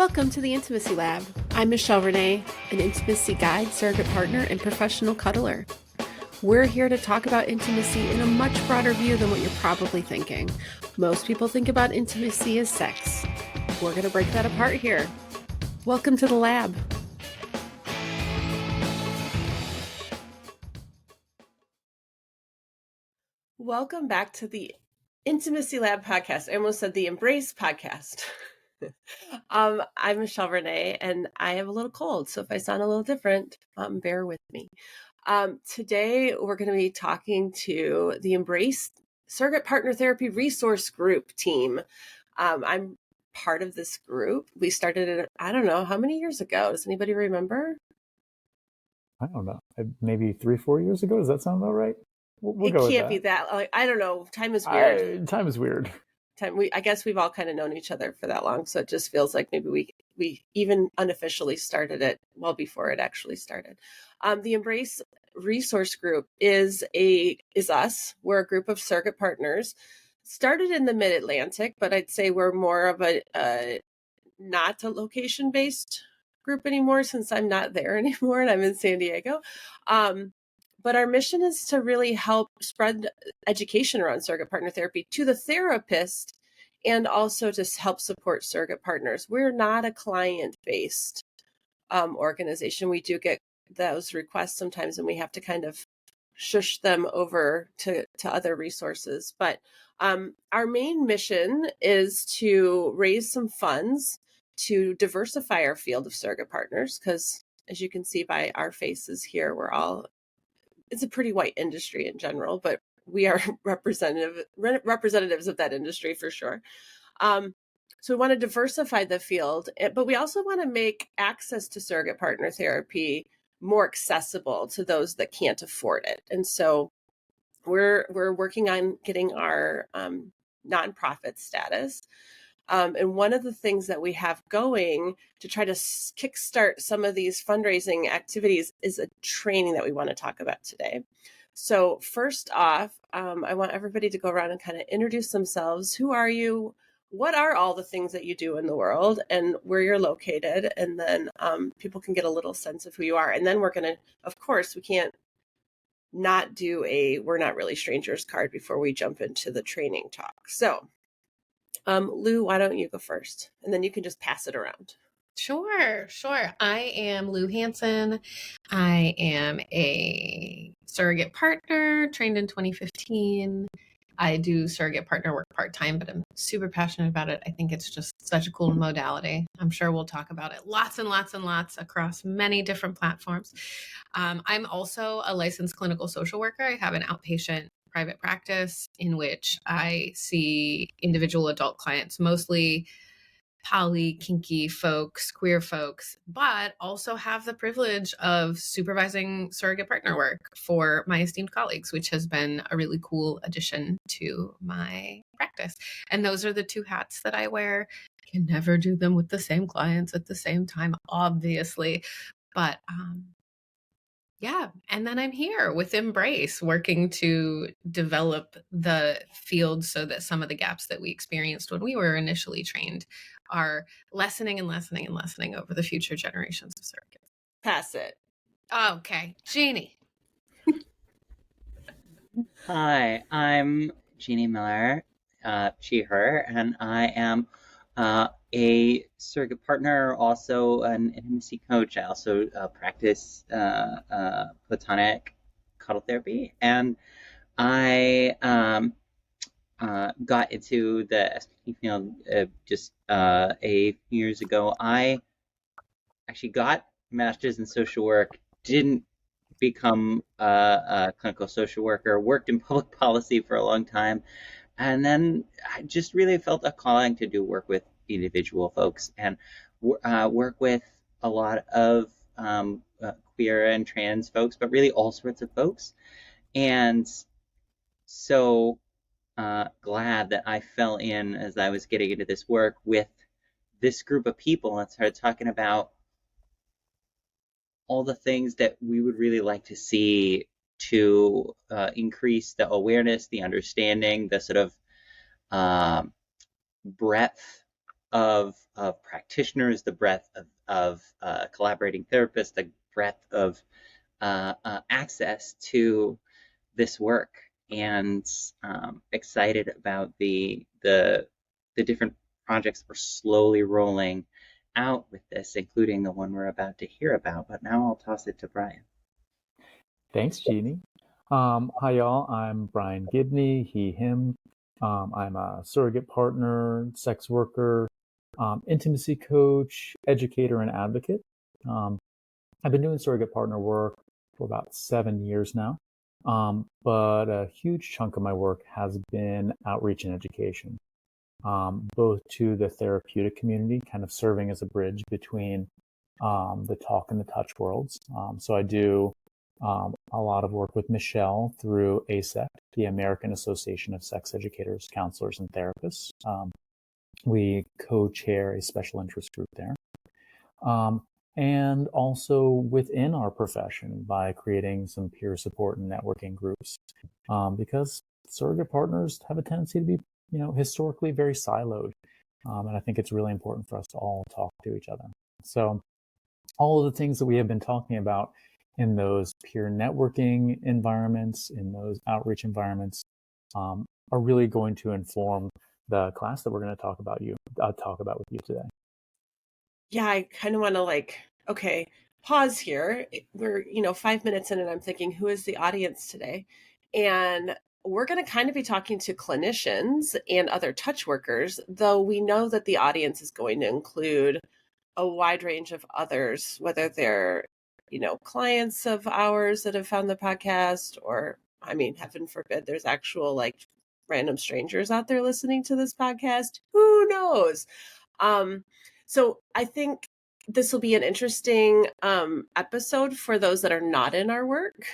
Welcome to the Intimacy Lab. I'm Michelle Renee, an intimacy guide, surrogate partner, and professional cuddler. We're here to talk about intimacy in a much broader view than what you're probably thinking. Most people think about intimacy as sex. We're going to break that apart here. Welcome to the lab. Welcome back to the Intimacy Lab podcast. I almost said the Embrace podcast. I'm Michelle Renee, and I have a little cold, so if I sound a little different, bear with me. Today, we're going to be talking to the Embrace Surrogate Partner Therapy Resource Group team. I'm part of this group. We started it, I don't know, how many years ago? Does anybody remember? I don't know. Maybe 3-4 years ago. Does that sound about right? We'll go with that. It can't be that. Like, I don't know. Time is weird. Time is weird. I guess we've all kind of known each other for that long, so it just feels like maybe we even unofficially started it well before it actually started. The Embrace Resource Group is us. We're a group of surrogate partners. Started in the Mid-Atlantic, but I'd say we're more of a not a location-based group anymore since I'm not there anymore and I'm in San Diego. But our mission is to really help spread education around surrogate partner therapy to the therapist and also to help support surrogate partners. We're not a client-based organization. We do get those requests sometimes and we have to kind of shush them over to other resources. But our main mission is to raise some funds to diversify our field of surrogate partners because, as you can see by our faces here, it's a pretty white industry in general, but we are representatives of that industry for sure. So we want to diversify the field, but we also want to make access to surrogate partner therapy more accessible to those that can't afford it. And so we're working on getting our nonprofit status. And one of the things that we have going to try to kickstart some of these fundraising activities is a training that we want to talk about today. So first off, I want everybody to go around and kind of introduce themselves. Who are you? What are all the things that you do in the world and where you're located? And then people can get a little sense of who you are. And then we're going to, of course, we can't not do we're not really strangers card before we jump into the training talk. So Lou, why don't you go first? And then you can just pass it around. Sure. I am Lou Hansen. I am a surrogate partner, trained in 2015. I do surrogate partner work part-time, but I'm super passionate about it. I think it's just such a cool modality. I'm sure we'll talk about it lots and lots and lots across many different platforms. I'm also a licensed clinical social worker. I have an outpatient private practice in which I see individual adult clients, mostly poly, kinky folks, queer folks, but also have the privilege of supervising surrogate partner work for my esteemed colleagues, which has been a really cool addition to my practice. And those are the two hats that I wear. I can never do them with the same clients at the same time, obviously, but yeah. And then I'm here with Embrace, working to develop the field so that some of the gaps that we experienced when we were initially trained are lessening and lessening and lessening over the future generations of surrogates. Pass it. Okay. Jeannie. Hi, I'm Jeannie Miller, she, her, and I am a surrogate partner, also an intimacy coach. I also practice platonic cuddle therapy, and I got into the SPT field just a few years ago. I actually got a master's in social work, didn't become a clinical social worker, worked in public policy for a long time, and then I just really felt a calling to do work with individual folks and work with a lot of queer and trans folks, but really all sorts of folks. And so glad that I fell in as I was getting into this work with this group of people and started talking about all the things that we would really like to see to increase the awareness, the understanding, the sort of breadth of practitioners, the breadth of collaborating therapists, the breadth of access to this work, and excited about the different projects we're slowly rolling out with this, including the one we're about to hear about. But now I'll toss it to Brian. Thanks, Jeannie. Hi, y'all. I'm Brian Gibney, he, him. I'm a surrogate partner, sex worker, intimacy coach, educator, and advocate. I've been doing surrogate partner work for about 7 years now, but a huge chunk of my work has been outreach and education, both to the therapeutic community, kind of serving as a bridge between the talk and the touch worlds. So I do a lot of work with Michelle through ASEC, the American Association of Sex Educators, Counselors, and Therapists. We co-chair a special interest group there. And also within our profession by creating some peer support and networking groups, because surrogate partners have a tendency to be, historically very siloed. And I think it's really important for us to all talk to each other. So all of the things that we have been talking about in those peer networking environments, in those outreach environments, are really going to inform the class that we're going to talk about with you today. Yeah, I kind of want to pause here. We're, 5 minutes in and I'm thinking, who is the audience today? And we're going to kind of be talking to clinicians and other touch workers, though we know that the audience is going to include a wide range of others, whether they're, clients of ours that have found the podcast, or, heaven forbid, there's actual random strangers out there listening to this podcast. Who knows? So I think this will be an interesting episode for those that are not in our work.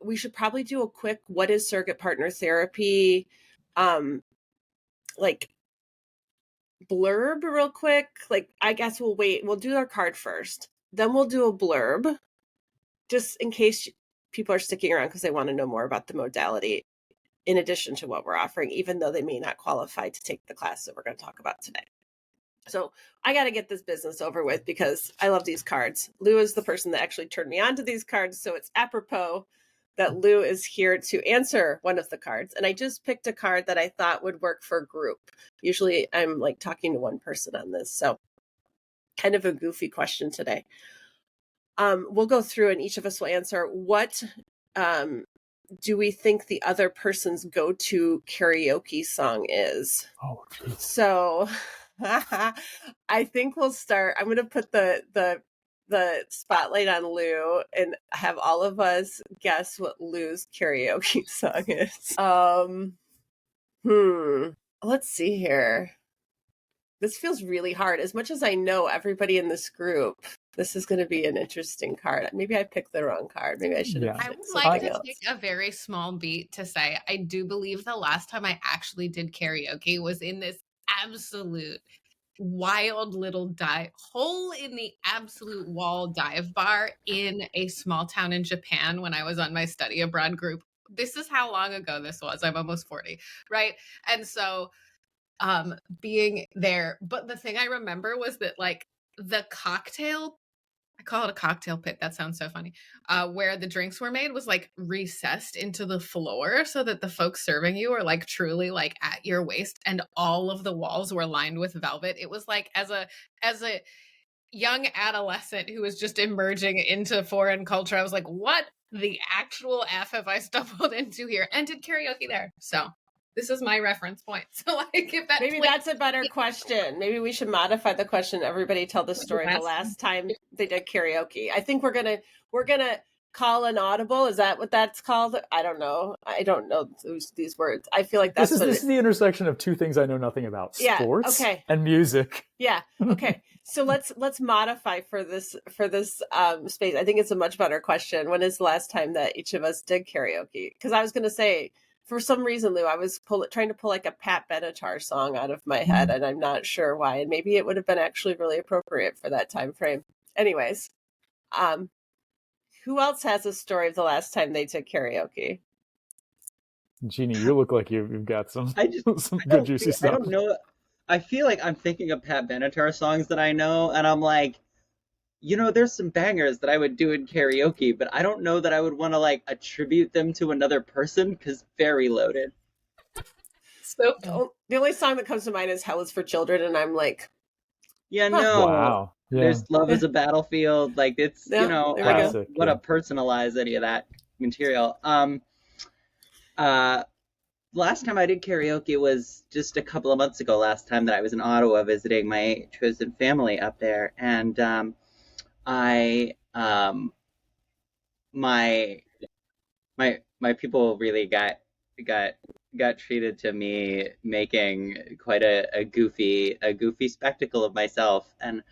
We should probably do a quick, what is surrogate partner therapy? Blurb real quick. I guess we'll do our card first. Then we'll do a blurb, just in case people are sticking around because they want to know more about the modality, in addition to what we're offering, even though they may not qualify to take the class that we're going to talk about today. So I got to get this business over with because I love these cards. Lou is the person that actually turned me on to these cards. So it's apropos that Lou is here to answer one of the cards. And I just picked a card that I thought would work for a group. Usually I'm talking to one person on this. So kind of a goofy question today. We'll go through and each of us will answer what do we think the other person's go-to karaoke song is? Oh, geez. So I think we'll start. I'm going to put the spotlight on Lou and have all of us guess what Lou's karaoke song is. Let's see here. This feels really hard. As much as I know everybody in this group, this is going to be an interesting card. Maybe I picked the wrong card. Maybe I should have I picked would something like to else. take a very small beat to say I do believe the last time I actually did karaoke was in this absolute wild little hole in the absolute wall dive bar in a small town in Japan when I was on my study abroad group. This is how long ago this was. I'm almost 40, right? And so being there, but the thing I remember was that the cocktail, I call it a cocktail pit, that sounds so funny, where the drinks were made was recessed into the floor so that the folks serving you are truly at your waist, and all of the walls were lined with velvet. It was as a young adolescent who was just emerging into foreign culture, I was like, what the actual F have I stumbled into here? And did karaoke there. So this is my reference point. So if that maybe that's a better question. Maybe we should modify the question. Everybody tell the story the last time they did karaoke. I think we're gonna call an audible. Is that what that's called? I don't know. I don't know these words. I feel like this is the intersection of two things I know nothing about: sports and music. Yeah. Okay. So let's modify for this space. I think it's a much better question. When is the last time that each of us did karaoke? Because I was going to say, for some reason, Lou, I was trying to pull a Pat Benatar song out of my head, and I'm not sure why. And maybe it would have been actually really appropriate for that time frame. Anyways, who else has a story of the last time they took karaoke? Jeannie, you look like you've got some good juicy stuff. I feel like I'm thinking of Pat Benatar songs that I know, and I'm like, there's some bangers that I would do in karaoke, but I don't know that I would want to like attribute them to another person because very loaded. So The only song that comes to mind is Hell is for Children, and I'm like, Yeah, huh. no. Wow. Yeah. There's Love is a Battlefield. Like it's, Yeah, there we go. I don't Classic, want yeah. to personalize any of that material. Last time I did karaoke was just a couple of months ago. Last time that I was in Ottawa visiting my chosen family up there, and I my my people really got treated to me making quite a goofy spectacle of myself, and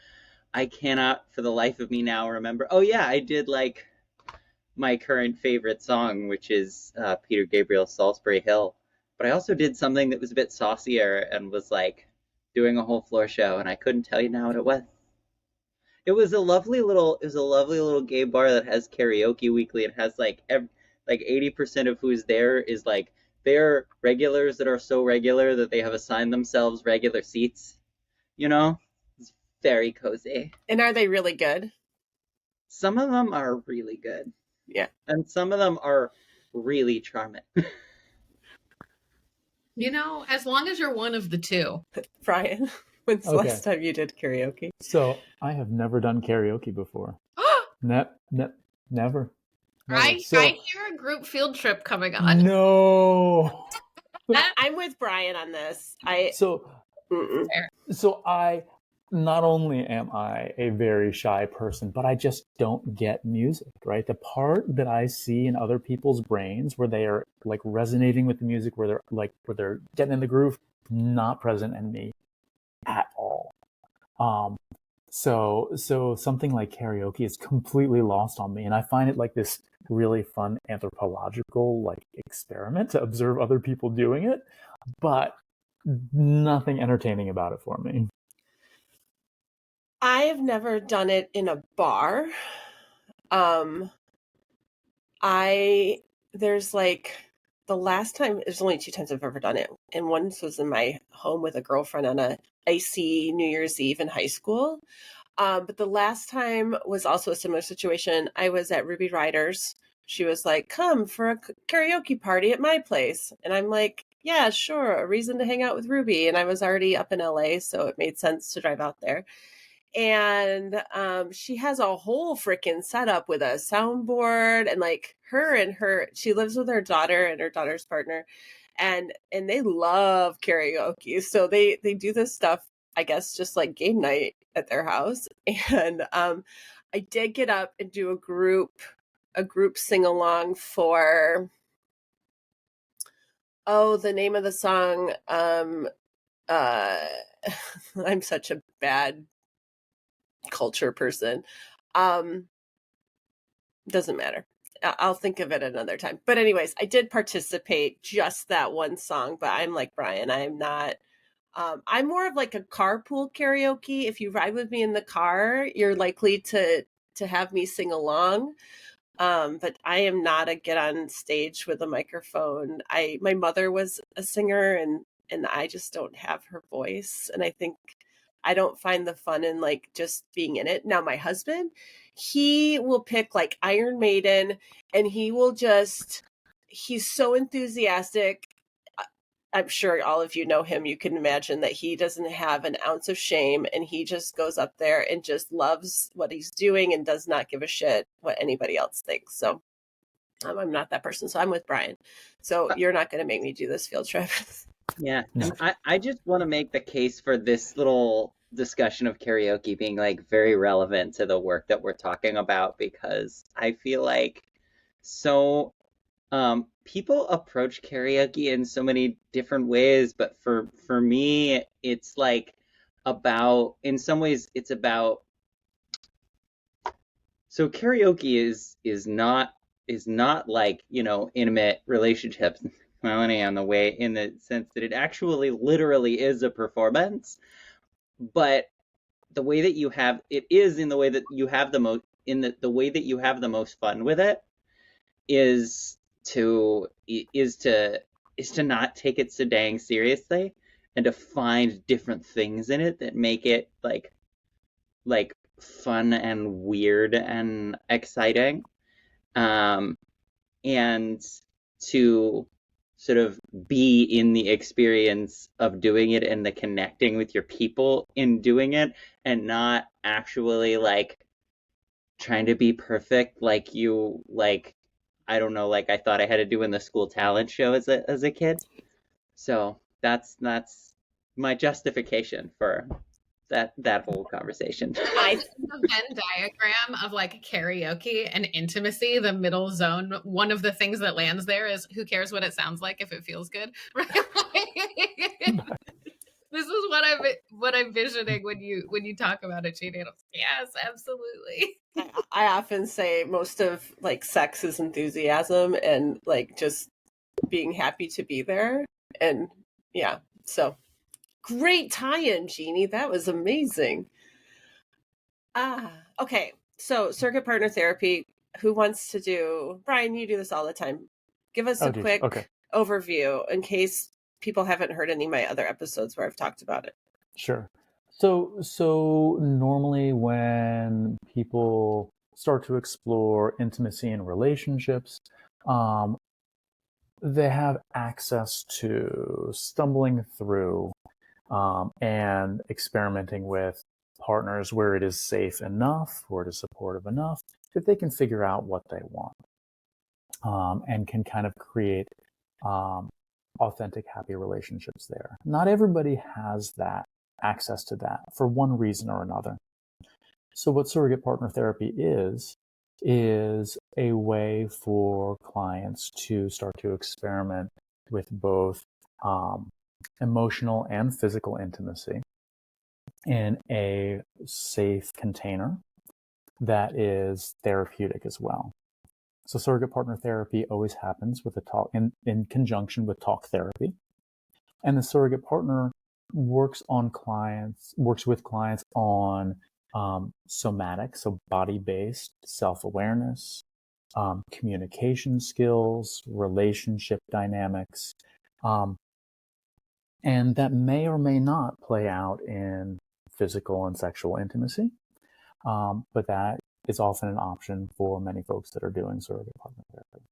I cannot for the life of me now remember. Oh yeah, I did like my current favorite song, which is Peter Gabriel's Salisbury Hill. But I also did something that was a bit saucier and was like doing a whole floor show, and I couldn't tell you now what it was. It was a lovely little gay bar that has karaoke weekly. It has like 80% of who's there is like they're regulars that are so regular that they have assigned themselves regular seats. It's very cozy. And are they really good? Some of them are really good. Yeah. And some of them are really charming. as long as you're one of the two. Brian, when's the last time you did karaoke? So I have never done karaoke before. Never. I hear a group field trip coming on. No. I'm with Brian on this. So not only am I a very shy person, but I just don't get music, right? The part that I see in other people's brains where they are like resonating with the music, where they're getting in the groove, not present in me at all. So something like karaoke is completely lost on me, and I find it like this really fun anthropological like experiment to observe other people doing it, but nothing entertaining about it for me. I have never done it in a bar. There's like the last time, there's only 2 times I've ever done it. And once was in my home with a girlfriend on a icy New Year's Eve in high school. But the last time was also a similar situation. I was at Ruby Riders. She was like, come for a karaoke party at my place. And I'm like, yeah, sure. A reason to hang out with Ruby. And I was already up in LA, so it made sense to drive out there. And she has a whole freaking setup with a soundboard, and like she lives with her daughter and her daughter's partner, and they love karaoke. So they do this stuff, I guess, just like game night at their house. And I did get up and do a group sing along for the name of the song. I'm such a bad culture person. Doesn't matter. I'll think of it another time. But anyways, I did participate just that one song, but I'm like Brian, I'm not I'm more of like a carpool karaoke. If you ride with me in the car, you're likely to have me sing along. But I am not a get on stage with a microphone. My mother was a singer, and I just don't have her voice. And I think I don't find the fun in like just being in it. Now, my husband, he will pick like Iron Maiden, and he's so enthusiastic. I'm sure all of you know him. You can imagine that he doesn't have an ounce of shame, and he just goes up there and just loves what he's doing and does not give a shit what anybody else thinks. So I'm not that person. So I'm with Brian. So you're not going to make me do this field trip. Yeah, and I just want to make the case for this little discussion of karaoke being like very relevant to the work that we're talking about, because I feel like people approach karaoke in so many different ways, but for me it's like in some ways it's about, so karaoke is not like, intimate relationships in the sense that it actually literally is a performance, but the way that you have it is in the way that you have the most the way that you have the most fun with it is to not take it so dang seriously and to find different things in it that make it like fun and weird and exciting, and to sort of be in the experience of doing it and the connecting with your people in doing it, and not actually like trying to be perfect like you like I don't know, like I thought I had to do in the school talent show as a kid. So that's my justification for that whole conversation. I think the Venn diagram of like karaoke and intimacy, the middle zone, one of the things that lands there is who cares what it sounds like if it feels good, right? This is what I'm visioning when you talk about it, Jeannie. Yes, absolutely. I often say most of like sex is enthusiasm and like just being happy to be there. And yeah, so great tie-in, Jeannie. That was amazing. Okay. So surrogate partner therapy, who wants to do, Brian, you do this all the time. Give us a quick overview in case people haven't heard any of my other episodes where I've talked about it. Sure. So normally when people start to explore intimacy in relationships, they have access to stumbling through and experimenting with partners where it is safe enough, where it is supportive enough, that they can figure out what they want, and can kind of create authentic, happy relationships there. Not everybody has that access to that for one reason or another. So what surrogate partner therapy is a way for clients to start to experiment with both emotional and physical intimacy in a safe container that is therapeutic as well. So surrogate partner therapy always happens with a talk in conjunction with talk therapy. And the surrogate partner works with clients on somatic, so body-based self-awareness, communication skills, relationship dynamics, and that may or may not play out in physical and sexual intimacy, but that is often an option for many folks that are doing surrogate partner therapy.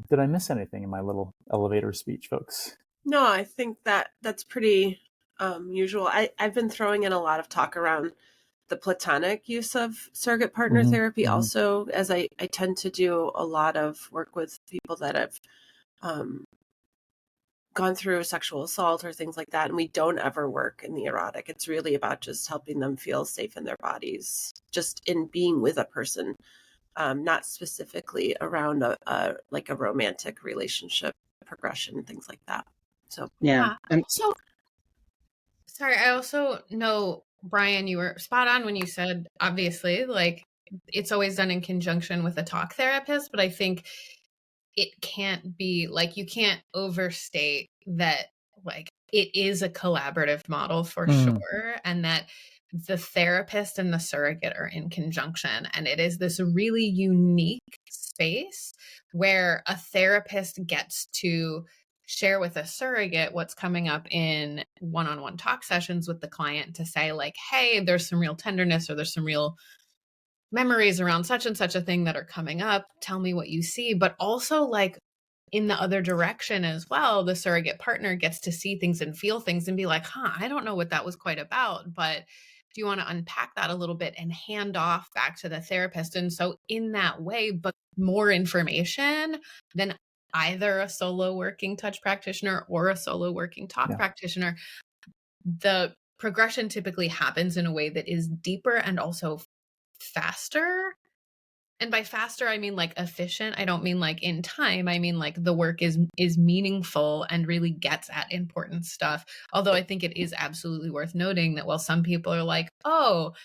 Did I miss anything in my little elevator speech, folks? No, I think that's pretty usual. I've been throwing in a lot of talk around the platonic use of surrogate partner therapy also, as I tend to do a lot of work with people that have gone through sexual assault or things like that, and we don't ever work in the erotic. It's really about just helping them feel safe in their bodies, just in being with a person, not specifically around a romantic relationship progression, things like that. So yeah. So sorry, I also know, Brian, you were spot on when you said, obviously, like it's always done in conjunction with a talk therapist, but I think it can't be like, you can't overstate that, like it is a collaborative model for sure, and that the therapist and the surrogate are in conjunction, and it is this really unique space where a therapist gets to share with a surrogate what's coming up in one-on-one talk sessions with the client, to say like, hey, there's some real tenderness, or there's some real memories around such and such a thing that are coming up. Tell me what you see. But also, like, in the other direction as well, the surrogate partner gets to see things and feel things and be like, I don't know what that was quite about, but do you want to unpack that a little bit and hand off back to the therapist? And so in that way, but more information than either a solo working touch practitioner or a solo working talk practitioner, the progression typically happens in a way that is deeper and also faster. And by faster, I mean like efficient. I don't mean like in time. I mean like the work is meaningful and really gets at important stuff. Although I think it is absolutely worth noting that while some people are like, oh,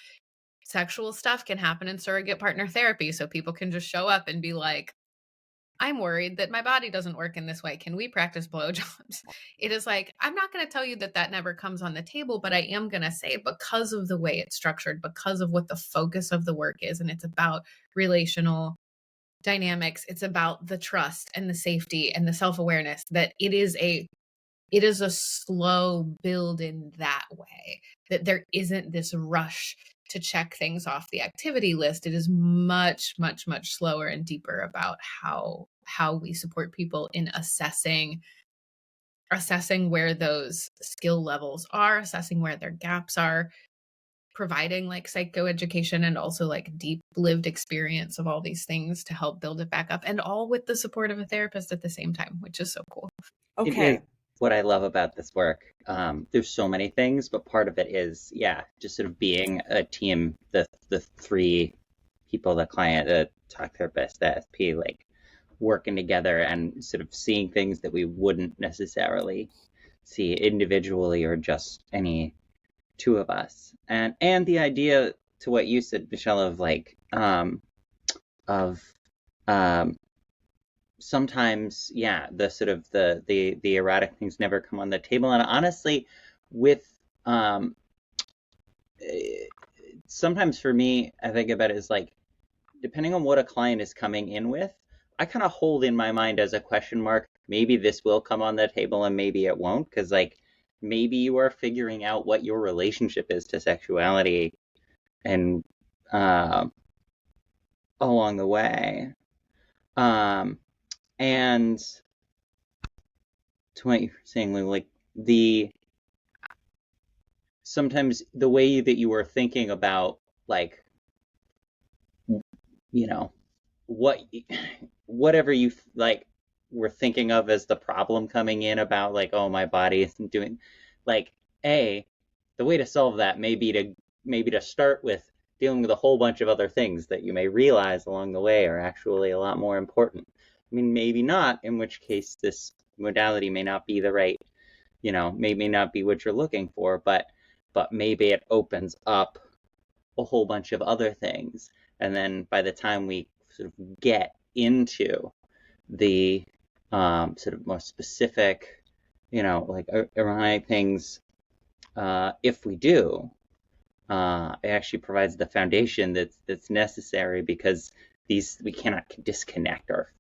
sexual stuff can happen in surrogate partner therapy, so people can just show up and be like, I'm worried that my body doesn't work in this way. Can we practice blowjobs? It is like, I'm not going to tell you that never comes on the table, but I am going to say, because of the way it's structured, because of what the focus of the work is, and it's about relational dynamics, it's about the trust and the safety and the self-awareness, that it is a it is a slow build in that way, that there isn't this rush to check things off the activity list. It is much, much, much slower and deeper about how we support people in assessing where those skill levels are, assessing where their gaps are, providing like psychoeducation and also like deep lived experience of all these things to help build it back up, and all with the support of a therapist at the same time, which is so cool. It is what I love about this work. There's so many things, but part of it is, just sort of being a team, the three people, the client, the talk therapist, the SP, like working together and sort of seeing things that we wouldn't necessarily see individually or just any two of us. And the idea, to what you said, Michelle, of like sometimes, the sort of the erratic things never come on the table. And honestly, with sometimes for me, I think about it as like, depending on what a client is coming in with, I kind of hold in my mind as a question mark, maybe this will come on the table and maybe it won't, because like maybe you are figuring out what your relationship is to sexuality and along the way. And to what you're saying, Lou, like sometimes the way that you were thinking about, like, you know, whatever you like were thinking of as the problem coming in about like, oh, my body isn't doing, like, the way to solve that may be to start with dealing with a whole bunch of other things that you may realize along the way are actually a lot more important. I mean, maybe not, in which case this modality may not be the right, may not be what you're looking for, but maybe it opens up a whole bunch of other things. And then by the time we sort of get into the sort of more specific, like erotic things, if we do, it actually provides the foundation that's necessary, because we cannot disconnect our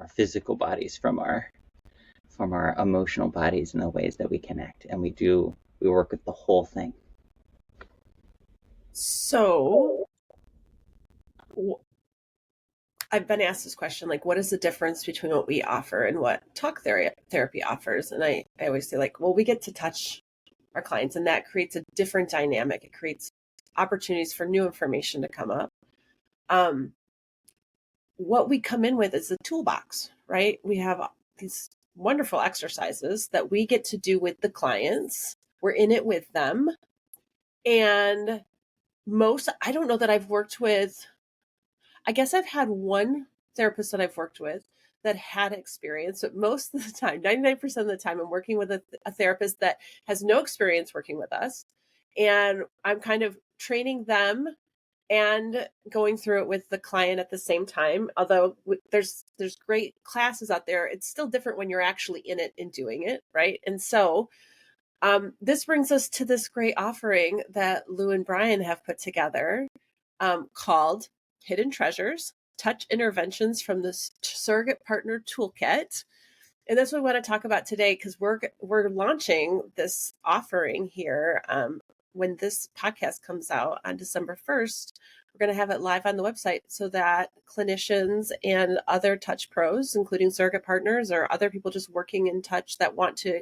physical bodies from our emotional bodies in the ways that we connect, and we work with the whole thing. So I've been asked this question, like, what is the difference between what we offer and what talk therapy offers? And I always say, like, well, we get to touch our clients, and that creates a different dynamic. It creates opportunities for new information to come up. What we come in with is a toolbox, right? We have these wonderful exercises that we get to do with the clients. We're in it with them. And I don't know that I've worked with, I guess I've had one therapist that I've worked with that had experience, but most of the time, 99% of the time, I'm working with a therapist that has no experience working with us. And I'm kind of training them and going through it with the client at the same time. Although there's great classes out there, it's still different when you're actually in it and doing it, right? And so this brings us to this great offering that Lou and Brian have put together called Hidden Treasures, Touch Interventions from the Surrogate Partner Toolkit. And that's what we want to talk about today, because we're launching this offering here. When this podcast comes out on December 1st, we're going to have it live on the website so that clinicians and other touch pros, including surrogate partners or other people just working in touch that want to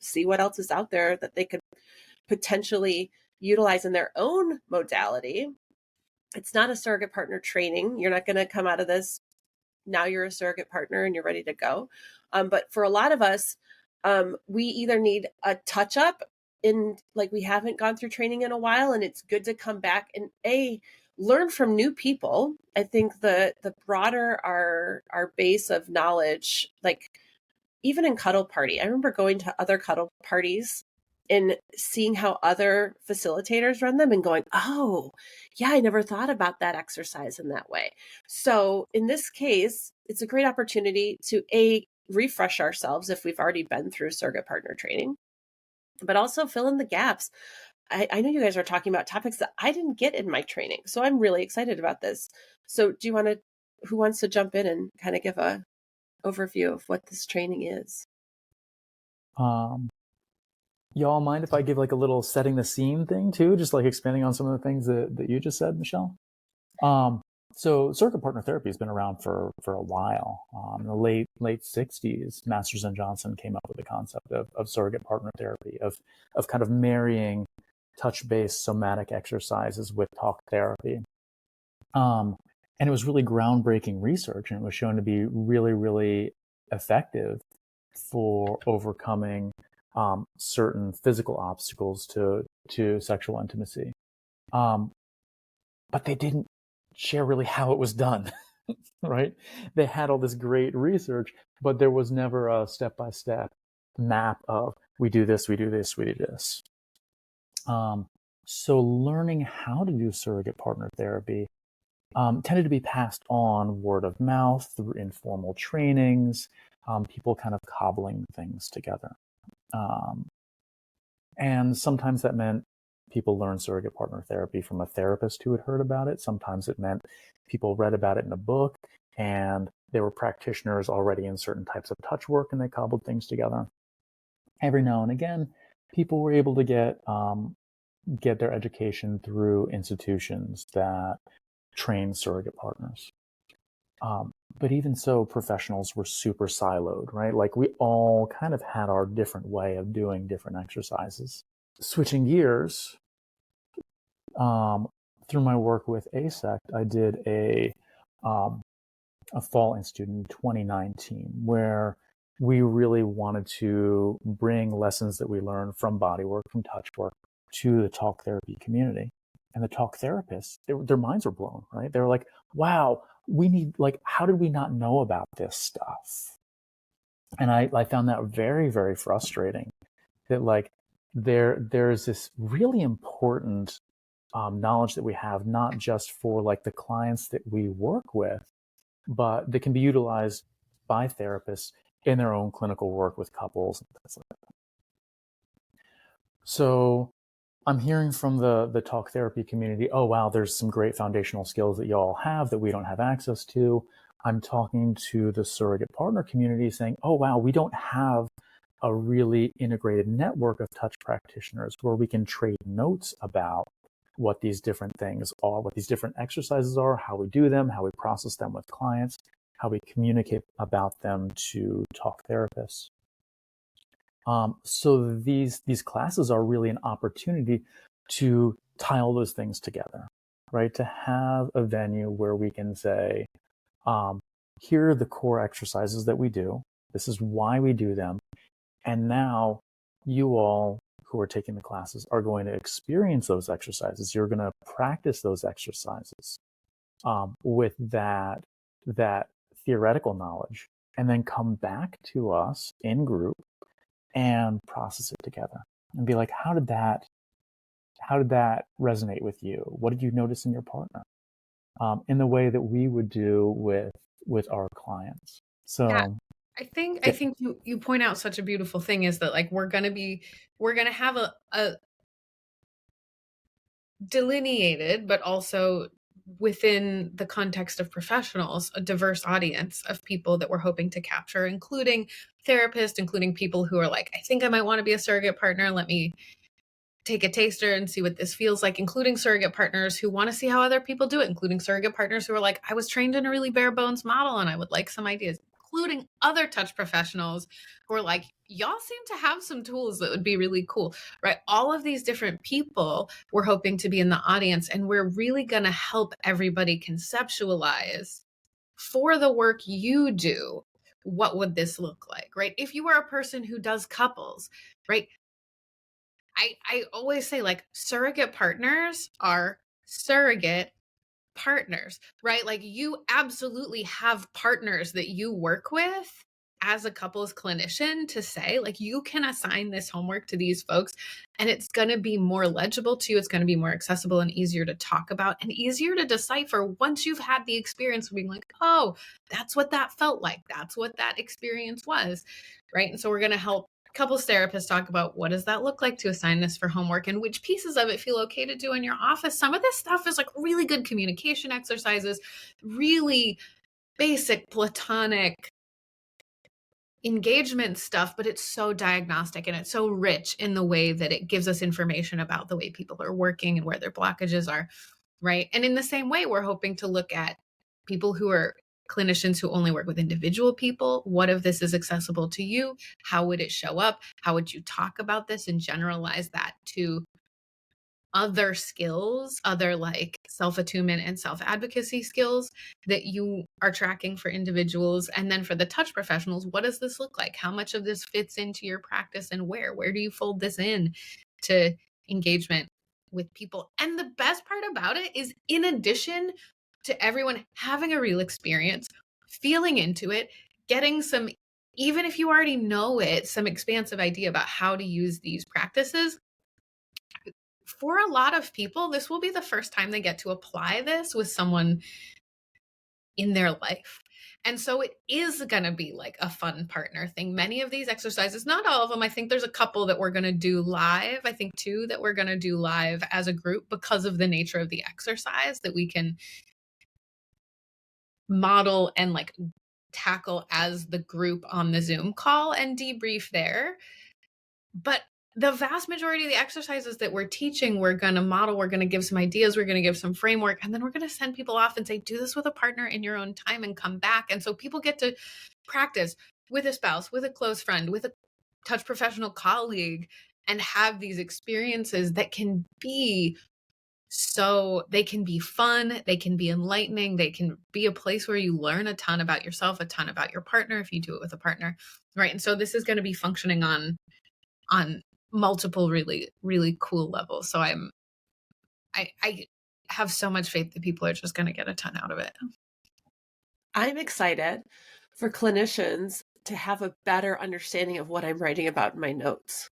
see what else is out there that they could potentially utilize in their own modality. It's not a surrogate partner training. You're not going to come out of this, now you're a surrogate partner and you're ready to go. But for a lot of us, we either need a touch up in, like, we haven't gone through training in a while, and it's good to come back and learn from new people. I think the broader our base of knowledge, like even in cuddle party, I remember going to other cuddle parties and seeing how other facilitators run them and going, oh, yeah, I never thought about that exercise in that way. So in this case, it's a great opportunity to refresh ourselves if we've already been through surrogate partner training, but also fill in the gaps. I know you guys are talking about topics that I didn't get in my training, so I'm really excited about this. So who wants to jump in and kind of give a overview of what this training is? Y'all mind if I give like a little setting the scene thing too, just like expanding on some of the things that you just said, Michelle? So surrogate partner therapy has been around for a while. In the late 60s, Masters and Johnson came up with the concept of surrogate partner therapy, of kind of marrying touch-based somatic exercises with talk therapy. And it was really groundbreaking research, and it was shown to be really, really effective for overcoming certain physical obstacles to sexual intimacy. But they didn't share really how it was done, right? They had all this great research, but there was never a step-by-step map of we do this, we do this, we do this. So learning how to do surrogate partner therapy tended to be passed on word of mouth through informal trainings, people kind of cobbling things together. And sometimes that meant people learned surrogate partner therapy from a therapist who had heard about it. Sometimes it meant people read about it in a book and there were practitioners already in certain types of touch work and they cobbled things together. Every now and again, people were able to get their education through institutions that train surrogate partners. But even so, professionals were super siloed, right? Like we all kind of had our different way of doing different exercises. Switching gears, through my work with ASECT, I did a fall institute in 2019 where we really wanted to bring lessons that we learned from body work, from touch work, to the talk therapy community. And the talk therapists, their minds were blown, right? They were like, wow, we need, like, how did we not know about this stuff? And I found that very, very frustrating that like there's this really important knowledge that we have, not just for like the clients that we work with, but that can be utilized by therapists in their own clinical work with couples and things like that. So I'm hearing from the talk therapy community, oh, wow, there's some great foundational skills that y'all have that we don't have access to. I'm talking to the surrogate partner community saying, oh, wow, we don't have a really integrated network of touch practitioners where we can trade notes about what these different things are, what these different exercises are, how we do them, how we process them with clients, how we communicate about them to talk therapists. So these classes are really an opportunity to tie all those things together, right? To have a venue where we can say, here are the core exercises that we do. This is why we do them. And now you all who are taking the classes are going to experience those exercises. You're going to practice those exercises with that theoretical knowledge, and then come back to us in group and process it together and be like, how did that resonate with you? What did you notice in your partner? In the way that we would do with our clients. So yeah. I think you point out such a beautiful thing is that like we're gonna have a delineated, but also within the context of professionals, a diverse audience of people that we're hoping to capture, including therapists, including people who are like, I think I might want to be a surrogate partner. Let me take a taster and see what this feels like, including surrogate partners who want to see how other people do it, including surrogate partners who are like, I was trained in a really bare bones model and I would like some ideas, including other touch professionals who are like, y'all seem to have some tools that would be really cool, right? All of these different people we're hoping to be in the audience, and we're really going to help everybody conceptualize for the work you do, what would this look like, right? If you are a person who does couples, right? I always say like surrogate partners are surrogate partners, right? Like you absolutely have partners that you work with as a couples clinician to say like you can assign this homework to these folks and it's going to be more legible to you. It's going to be more accessible and easier to talk about and easier to decipher once you've had the experience of being like, oh, that's what that felt like. That's what that experience was, right? And so we're going to help couples therapists talk about what does that look like to assign this for homework and which pieces of it feel okay to do in your office. Some of this stuff is like really good communication exercises, really basic platonic engagement stuff, but it's so diagnostic and it's so rich in the way that it gives us information about the way people are working and where their blockages are, right? And in the same way, we're hoping to look at people who are clinicians who only work with individual people. What if this is accessible to you? How would it show up? How would you talk about this and generalize that to other skills, other like self-attunement and self-advocacy skills that you are tracking for individuals? And then for the touch professionals, what does this look like? How much of this fits into your practice and where do you fold this in to engagement with people? And the best part about it is, in addition to everyone having a real experience, feeling into it, getting some, even if you already know it, some expansive idea about how to use these practices. For a lot of people, this will be the first time they get to apply this with someone in their life. And so it is going to be like a fun partner thing. Many of these exercises, not all of them, I think there's a couple that we're going to do live. I think 2 that we're going to do live as a group because of the nature of the exercise that we can model and like tackle as the group on the Zoom call and debrief there. But the vast majority of the exercises that we're teaching, we're going to model, we're going to give some ideas, we're going to give some framework, and then we're going to send people off and say, do this with a partner in your own time and come back. And so people get to practice with a spouse, with a close friend, with a touch professional colleague, and have these experiences that can be they can be fun, they can be enlightening, they can be a place where you learn a ton about yourself, a ton about your partner if you do it with a partner, right? And so this is going to be functioning on multiple really, really cool levels. So I have so much faith that people are just going to get a ton out of it. I'm excited for clinicians to have a better understanding of what I'm writing about in my notes.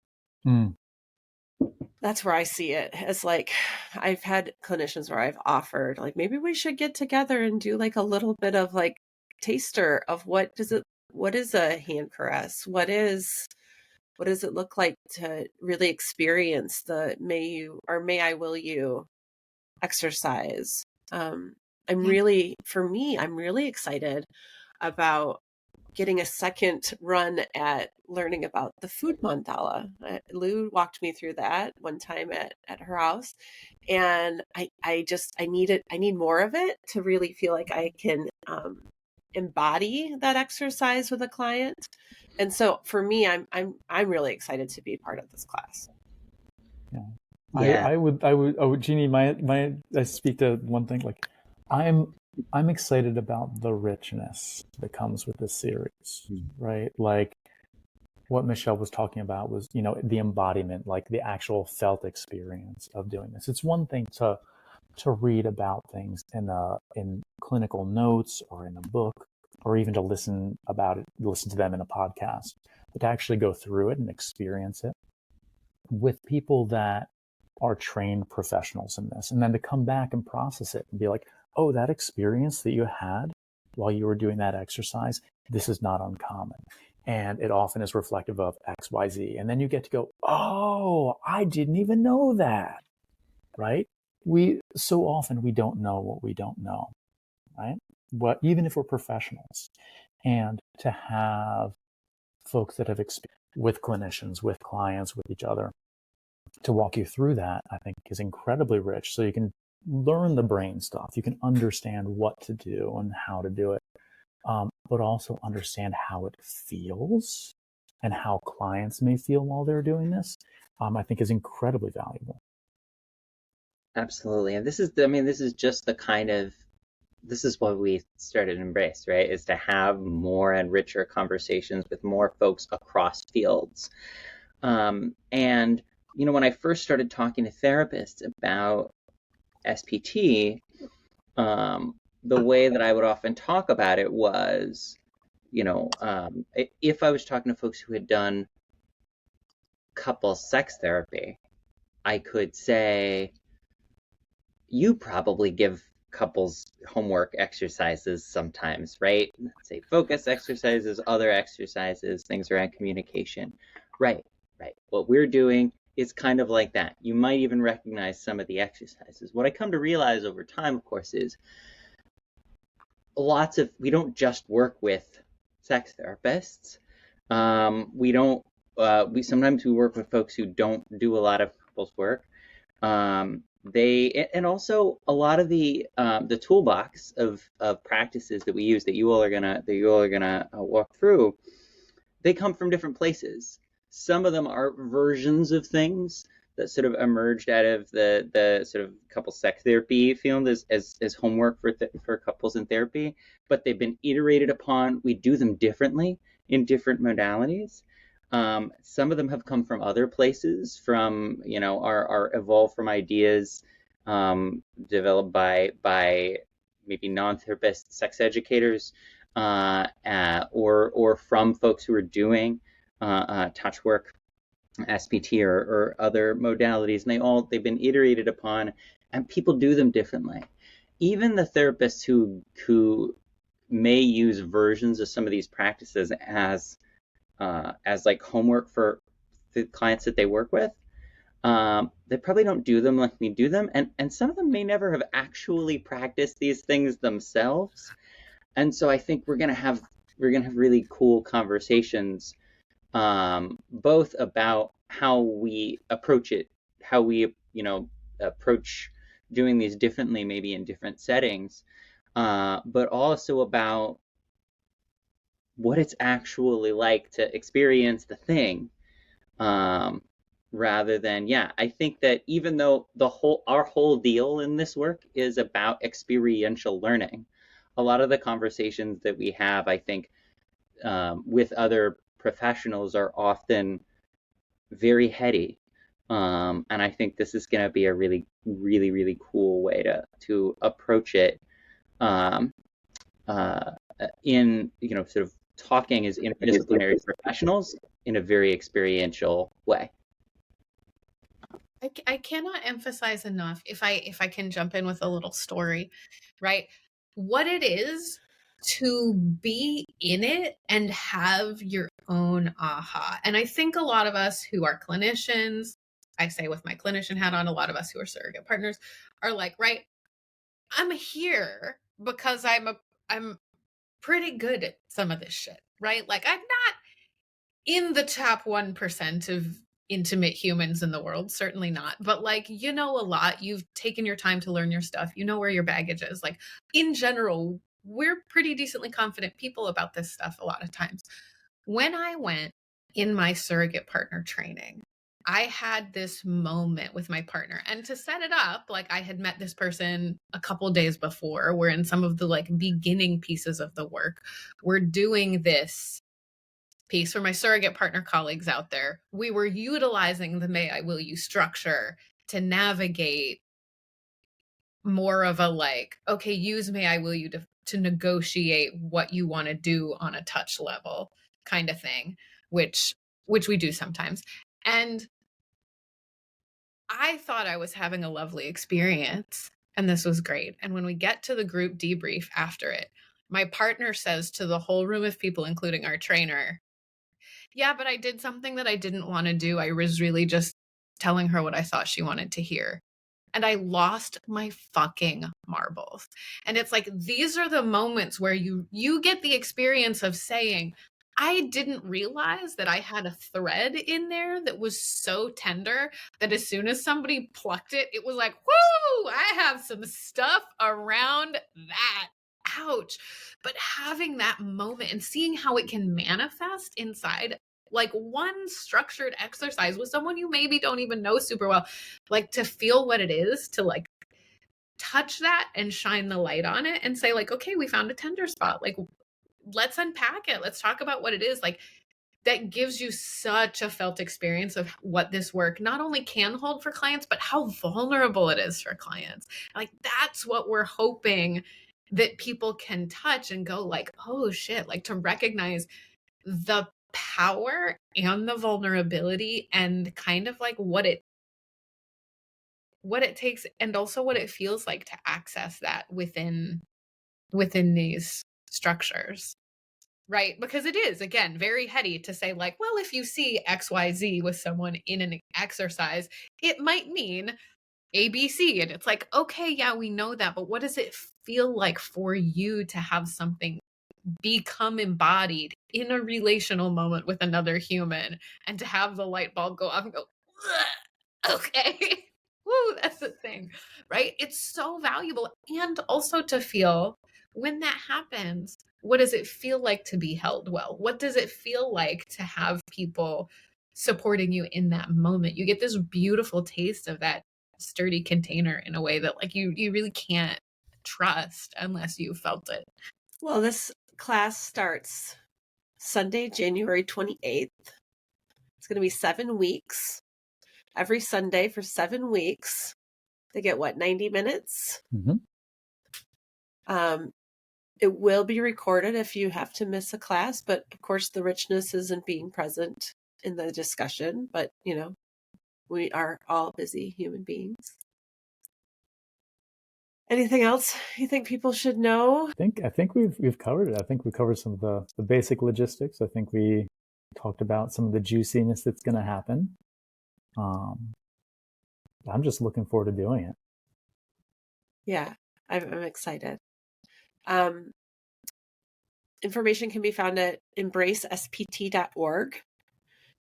That's where I see it. It's like, I've had clinicians where I've offered, like, maybe we should get together and do like a little bit of like taster of what is a hand caress? What does it look like to really experience the may I will you exercise? I'm really excited about getting a second run at learning about the food mandala. Lou walked me through that one time at her house. And I need more of it to really feel like I can embody that exercise with a client. And so for me, I'm really excited to be part of this class. Yeah. I would, Jeannie, I speak to one thing, like I'm excited about the richness that comes with this series, right? Like what Michelle was talking about was, the embodiment, like the actual felt experience of doing this. It's one thing to read about things in clinical notes or in a book, or even to listen to them in a podcast, but to actually go through it and experience it with people that are trained professionals in this, and then to come back and process it and be like, oh, that experience that you had while you were doing that exercise, this is not uncommon. And it often is reflective of X, Y, Z. And then you get to go, oh, I didn't even know that, right? So often we don't know what we don't know, right? But even if we're professionals, and to have folks that have experienced with clinicians, with clients, with each other, to walk you through that, I think is incredibly rich. So you can learn the brain stuff. You can understand what to do and how to do it, but also understand how it feels and how clients may feel while they're doing this, I think is incredibly valuable. Absolutely. And this is just this is what we started Embrace, right? Is to have more and richer conversations with more folks across fields. And when I first started talking to therapists about SPT, the way that I would often talk about it was, if I was talking to folks who had done couples sex therapy, I could say, you probably give couples homework exercises sometimes, right? Say focus exercises, other exercises, things around communication. Right. What we're doing is kind of like that. You might even recognize some of the exercises. What I come to realize over time, of course, is we don't just work with sex therapists. We don't. We sometimes we work with folks who don't do a lot of couples work. And also a lot of the toolbox of practices that we use that you all are gonna walk through. They come from different places. Some of them are versions of things that sort of emerged out of the sort of couple sex therapy field as homework for couples in therapy, but they've been iterated upon. We do them differently in different modalities. Some of them have come from other places, from are evolved from ideas developed by maybe non-therapist sex educators, or from folks who are doing touch work, SPT, or other modalities, and they've been iterated upon, and people do them differently. Even the therapists who may use versions of some of these practices as like homework for the clients that they work with, they probably don't do them like we do them, and some of them may never have actually practiced these things themselves. And so I think we're gonna have really cool conversations, both about how we approach it, how we approach doing these differently, maybe in different settings, but also about what it's actually like to experience the thing, rather than, I think that even though our whole deal in this work is about experiential learning, a lot of the conversations that we have, I think, with other professionals are often very heady. And I think this is going to be a really, really, really cool way to approach it, in, sort of talking as interdisciplinary professionals in a very experiential way. I cannot emphasize enough, if I can jump in with a little story, right? What it is to be in it and have your own aha. And I think a lot of us who are clinicians, I say with my clinician hat on, a lot of us who are surrogate partners are like, right, I'm here because I'm pretty good at some of this shit, right? Like, I'm not in the top 1% of intimate humans in the world, certainly not, but like, a lot, you've taken your time to learn your stuff, where your baggage is. Like, in general, we're pretty decently confident people about this stuff a lot of times. When I went in my surrogate partner training, I had this moment with my partner, and to set it up, like, I had met this person a couple days before. We're in some of the like beginning pieces of the work. We're doing this piece for my surrogate partner colleagues out there. We were utilizing the may I will you structure to navigate more of a like, okay, use may I will you to negotiate what you want to do on a touch level kind of thing, which we do sometimes. And I thought I was having a lovely experience, and this was great. And when we get to the group debrief after it, my partner says to the whole room of people, including our trainer, yeah, but I did something that I didn't want to do. I was really just telling her what I thought she wanted to hear. And I lost my fucking marbles. And it's like, these are the moments where you get the experience of saying, I didn't realize that I had a thread in there that was so tender that as soon as somebody plucked it, it was like, whoo, I have some stuff around that. Ouch. But having that moment and seeing how it can manifest inside like one structured exercise with someone you maybe don't even know super well, like to feel what it is to like touch that and shine the light on it and say like, okay, we found a tender spot. Like, let's unpack it. Let's talk about what it is. Like, that gives you such a felt experience of what this work not only can hold for clients, but how vulnerable it is for clients. Like, that's what we're hoping that people can touch and go like, oh shit, like to recognize the power and the vulnerability and kind of like what it takes, and also what it feels like to access that within these structures, right? Because it is, again, very heady to say like, well, if you see XYZ with someone in an exercise, it might mean ABC. And it's like, okay, yeah, we know that, but what does it feel like for you to have something become embodied in a relational moment with another human, and to have the light bulb go off and go, okay, woo, that's the thing, right? It's so valuable. And also to feel, when that happens, what does it feel like to be held well? What does it feel like to have people supporting you in that moment? You get this beautiful taste of that sturdy container in a way that like you really can't trust unless you felt it. Well, this class starts Sunday, January 28th. It's going to be 7 weeks. Every Sunday for 7 weeks. They get what, 90 minutes? Mm-hmm. It will be recorded if you have to miss a class, but of course the richness isn't being present in the discussion, but you know, we are all busy human beings. Anything else you think people should know? I think we've covered it. I think we covered some of the basic logistics. I think we talked about some of the juiciness that's going to happen. I'm just looking forward to doing it. Yeah, I'm excited. Information can be found at embracespt.org.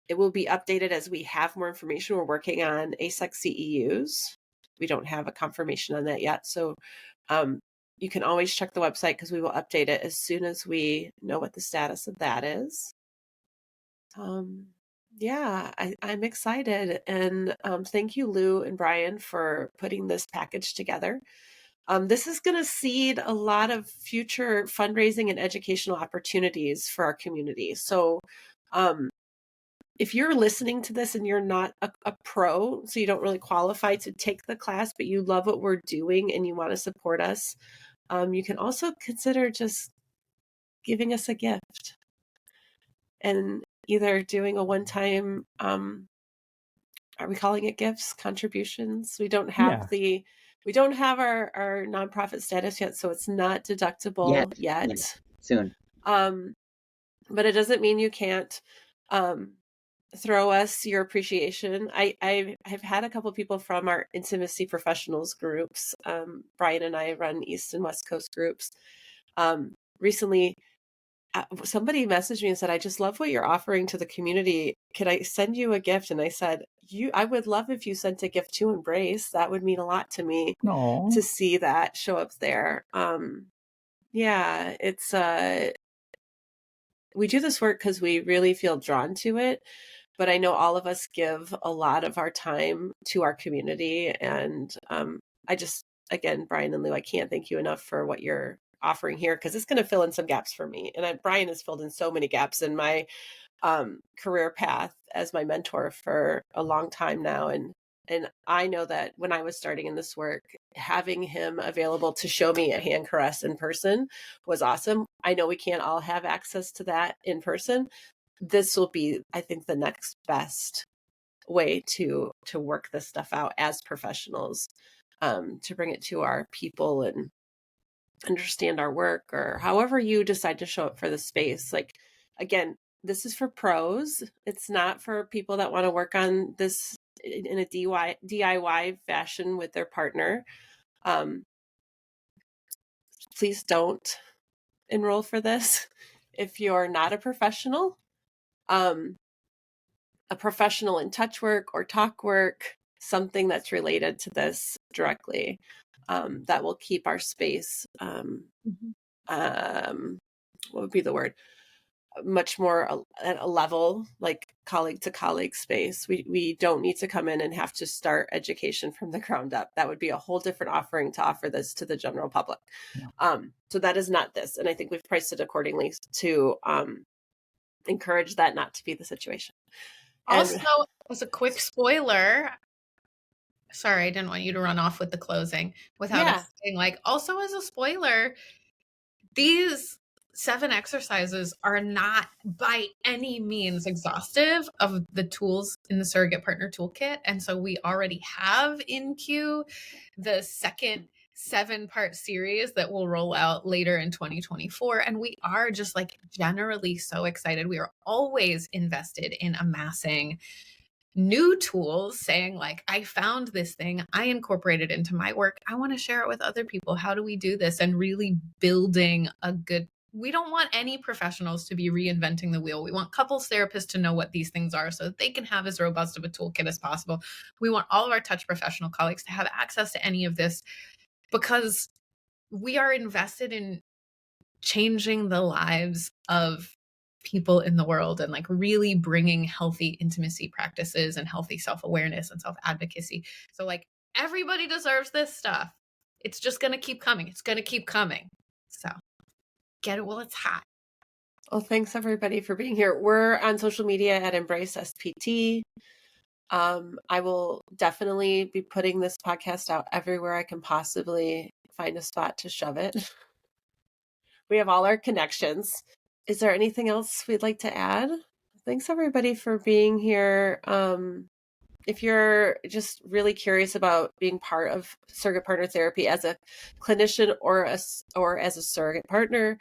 It will be updated as we have more information. We're working on ASEC CEUs. We don't have a confirmation on that yet. So you can always check the website because we will update it as soon as we know what the status of that is. Yeah, I'm excited. And thank you, Lou and Brian, for putting this package together. This is going to seed a lot of future fundraising and educational opportunities for our community. So if you're listening to this and you're not a pro, so you don't really qualify to take the class, but you love what we're doing and you want to support us, you can also consider just giving us a gift and either doing a one-time, are we calling it gifts, contributions? We don't have we don't have our nonprofit status yet, so it's not deductible yet. Soon. But it doesn't mean you can't throw us your appreciation. I've had a couple of people from our intimacy professionals groups. Brian and I run East and West Coast groups. Recently, somebody messaged me and said, I just love what you're offering to the community. Could I send you a gift? And I said, I would love if you sent a gift to Embrace. That would mean a lot to me to see that show up there. Yeah, it's we do this work because we really feel drawn to it. But I know all of us give a lot of our time to our community. And I just, again, Brian and Lou, I can't thank you enough for what you're offering here, because it's going to fill in some gaps for me. And Brian has filled in so many gaps in my career path as my mentor for a long time now. And I know that when I was starting in this work, having him available to show me a hand caress in person was awesome. I know we can't all have access to that in person. This will be, I think, the next best way to work this stuff out as professionals, to bring it to our people and understand our work, or however you decide to show up for the space. Like, again, this is for pros. It's not for people that want to work on this in a DIY fashion with their partner. Please don't enroll for this if you're not a professional. A professional in touch work or talk work, something that's related to this directly, that will keep our space, what would be the word? Much more at a level, like colleague to colleague space. We don't need to come in and have to start education from the ground up. That would be a whole different offering to offer this to the general public. Yeah. So that is not this. And I think we've priced it accordingly to encourage that not to be the situation. Also, as a quick spoiler, sorry, I didn't want you to run off with the closing without saying, like, also as a spoiler, these 7 exercises are not by any means exhaustive of the tools in the Surrogate Partner Toolkit. And so we already have in queue the second 7-part series that will roll out later in 2024. And we are just like generally so excited. We are always invested in amassing new tools, saying like, I found this thing, I incorporated it into my work, I want to share it with other people. How do we do this? And really building a good we don't want any professionals to be reinventing the wheel. We want couples therapists to know what these things are so that they can have as robust of a toolkit as possible. We want all of our touch professional colleagues to have access to any of this, because we are invested in changing the lives of people in the world and like really bringing healthy intimacy practices and healthy self-awareness and self-advocacy. So like everybody deserves this stuff. It's just going to keep coming. It's going to keep coming. So get it while it's hot. Well, thanks everybody for being here. We're on social media at Embrace SPT. I will definitely be putting this podcast out everywhere I can possibly find a spot to shove it. We have all our connections. Is there anything else we'd like to add? Thanks everybody for being here. If you're just really curious about being part of surrogate partner therapy as a clinician or as a surrogate partner,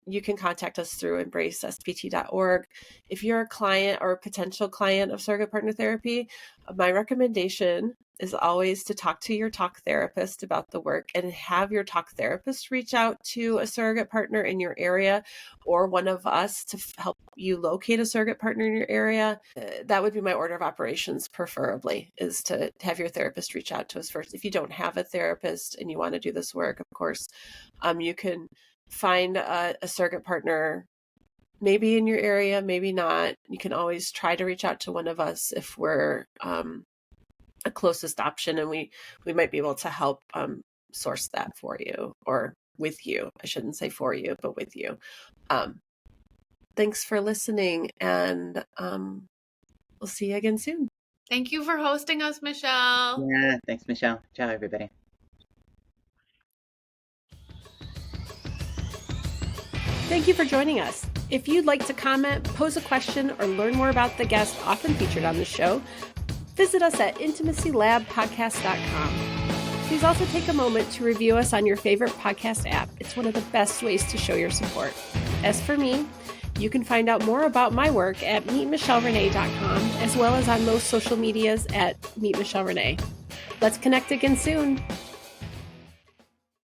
you can contact us through embracespt.org. If you're a client or a potential client of surrogate partner therapy, my recommendation is always to talk to your talk therapist about the work and have your talk therapist reach out to a surrogate partner in your area or one of us to help you locate a surrogate partner in your area. That would be my order of operations, preferably, is to have your therapist reach out to us first. If you don't have a therapist and you want to do this work, of course, you can find a surrogate partner, maybe in your area, maybe not. You can always try to reach out to one of us if we're a closest option, and we might be able to help source that for you, or with you. I shouldn't say for you, but with you. Thanks for listening, and we'll see you again soon. Thank you for hosting us, Michelle. Yeah, thanks, Michelle. Ciao, everybody. Thank you for joining us. If you'd like to comment, pose a question, or learn more about the guests often featured on the show, visit us at intimacylabpodcast.com. Please also take a moment to review us on your favorite podcast app. It's one of the best ways to show your support. As for me, you can find out more about my work at meetmichellerenee.com, as well as on most social medias at meetmichellerenee. Let's connect again soon.